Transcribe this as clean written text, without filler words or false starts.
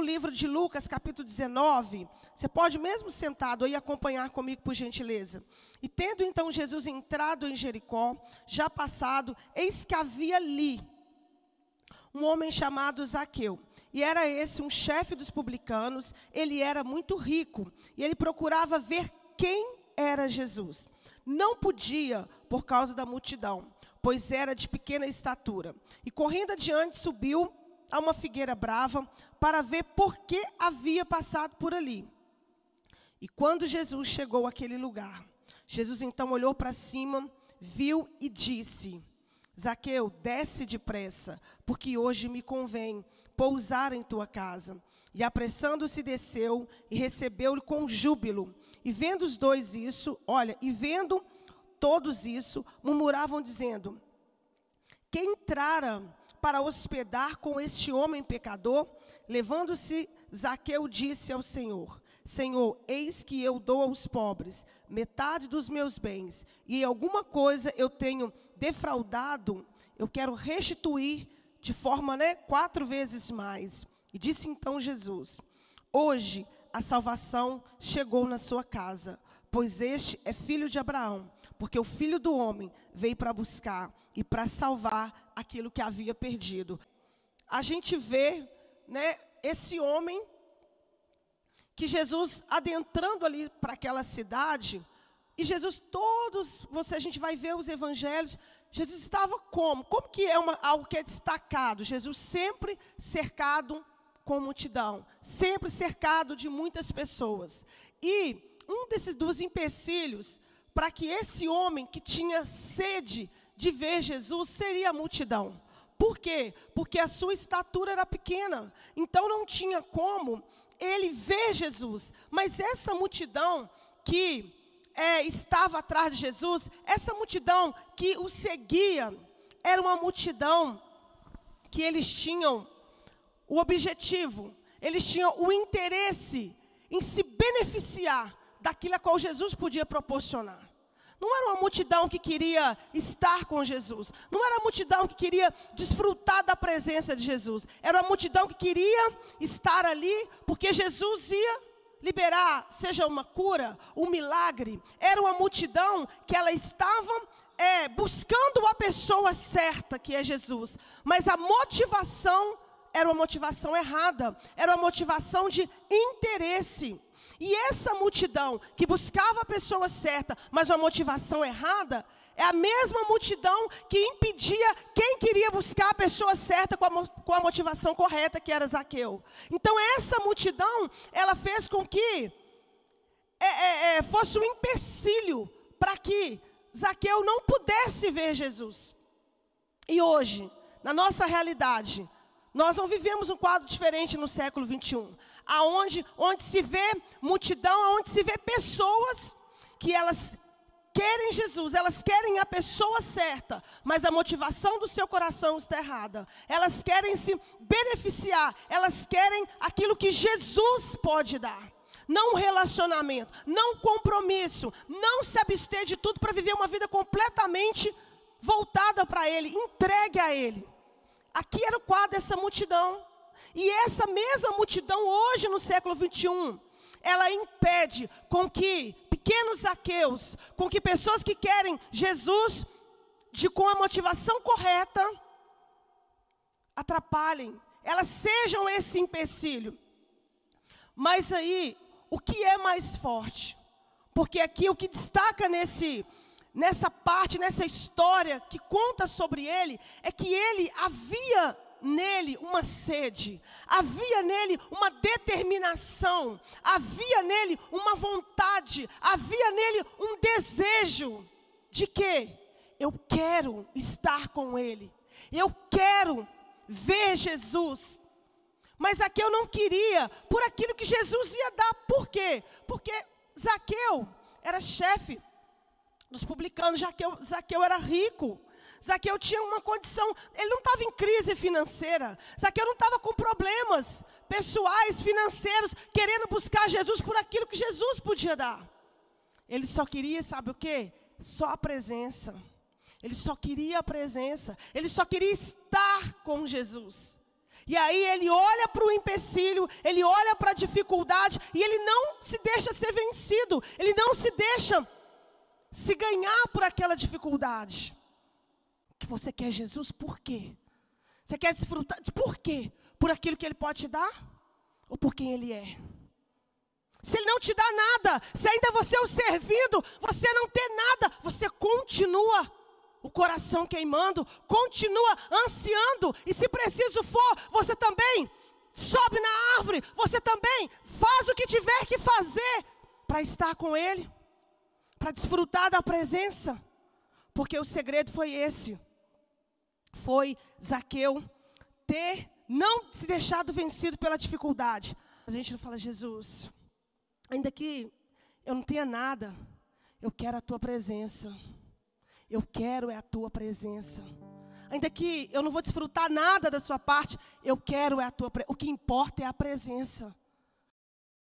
livro de Lucas, capítulo 19, você pode mesmo sentado aí acompanhar comigo, por gentileza. E tendo então Jesus entrado em Jericó, já passado, eis que havia ali um homem chamado Zaqueu. E era esse um chefe dos publicanos, ele era muito rico, e ele procurava ver quem era Jesus. Não podia, por causa da multidão, pois era de pequena estatura. E correndo adiante, subiu a uma figueira brava, para ver por que havia passado por ali. E quando Jesus chegou àquele lugar, Jesus então olhou para cima, viu e disse: Zaqueu, desce depressa, porque hoje me convém pousar em tua casa. E apressando-se desceu e recebeu-lhe com júbilo. E vendo os dois isso, e vendo todos isso, murmuravam dizendo: quem entrara para hospedar com este homem pecador? Levando-se, Zaqueu disse ao Senhor: Senhor, eis que eu dou aos pobres metade dos meus bens, e em alguma coisa eu tenho defraudado, eu quero restituir de forma 4 vezes mais. E disse então Jesus: hoje a salvação chegou na sua casa, pois este é filho de Abraão, porque o Filho do Homem veio para buscar e para salvar aquilo que havia perdido. A gente vê, esse homem, que Jesus adentrando ali para aquela cidade, e Jesus, a gente vai ver os evangelhos, Jesus estava como? Como que é algo que é destacado? Jesus sempre cercado com multidão, sempre cercado de muitas pessoas. E um dos empecilhos para que esse homem que tinha sede de ver Jesus seria a multidão. Por quê? Porque a sua estatura era pequena, então não tinha como ele ver Jesus. Mas essa multidão que estava atrás de Jesus, essa multidão que o seguia, era uma multidão que eles tinham o objetivo, eles tinham o interesse em se beneficiar daquilo a qual Jesus podia proporcionar. Não era uma multidão que queria estar com Jesus. Não era uma multidão que queria desfrutar da presença de Jesus. Era uma multidão que queria estar ali porque Jesus ia liberar, seja uma cura, um milagre. Era uma multidão que ela estava buscando a pessoa certa, que é Jesus. Mas a motivação era uma motivação errada. Era uma motivação de interesse. E essa multidão que buscava a pessoa certa, mas uma motivação errada, é a mesma multidão que impedia quem queria buscar a pessoa certa com a motivação correta, que era Zaqueu. Então essa multidão, ela fez com que fosse um empecilho para que Zaqueu não pudesse ver Jesus. E hoje, na nossa realidade, nós não vivemos um quadro diferente no século 21. Onde se vê multidão, onde se vê pessoas que elas querem Jesus, elas querem a pessoa certa, mas a motivação do seu coração está errada. Elas querem se beneficiar, elas querem aquilo que Jesus pode dar. Não um relacionamento, não um compromisso, não se abster de tudo para viver uma vida completamente voltada para Ele, entregue a Ele. Aqui era o quadro dessa multidão. E essa mesma multidão hoje no século 21, ela impede com que pequenos Zaqueus, com que pessoas que querem Jesus com a motivação correta, atrapalhem, elas sejam esse empecilho. Mas aí, o que é mais forte? Porque aqui o que destaca nessa parte, nessa história que conta sobre ele, é que ele havia nele uma sede, havia nele uma determinação, havia nele uma vontade, havia nele um desejo de que eu quero estar com ele, eu quero ver Jesus. Mas Zaqueu não queria por aquilo que Jesus ia dar. Por quê? Porque Zaqueu era chefe dos publicanos, Zaqueu era rico. Zaqueu tinha uma condição, ele não estava em crise financeira. Zaqueu não estava com problemas pessoais, financeiros, querendo buscar Jesus por aquilo que Jesus podia dar. Ele só queria, sabe o quê? Só a presença. Ele só queria a presença. Ele só queria estar com Jesus. E aí ele olha para o empecilho, ele olha para a dificuldade e ele não se deixa ser vencido, ele não se deixa se ganhar por aquela dificuldade. Que você quer Jesus por quê? Você quer desfrutar de por quê? Por aquilo que ele pode te dar? Ou por quem ele é? Se ele não te dá nada, se ainda você é o servido, você não tem nada, você continua o coração queimando, continua ansiando, e se preciso for, você também sobe na árvore, você também faz o que tiver que fazer para estar com ele, para desfrutar da presença, porque o segredo foi esse, foi Zaqueu não se deixado vencido pela dificuldade. A gente não fala, Jesus, ainda que eu não tenha nada, eu quero a tua presença. Eu quero é a tua presença. Ainda que eu não vou desfrutar nada da sua parte, eu quero é a tua presença. O que importa é a presença.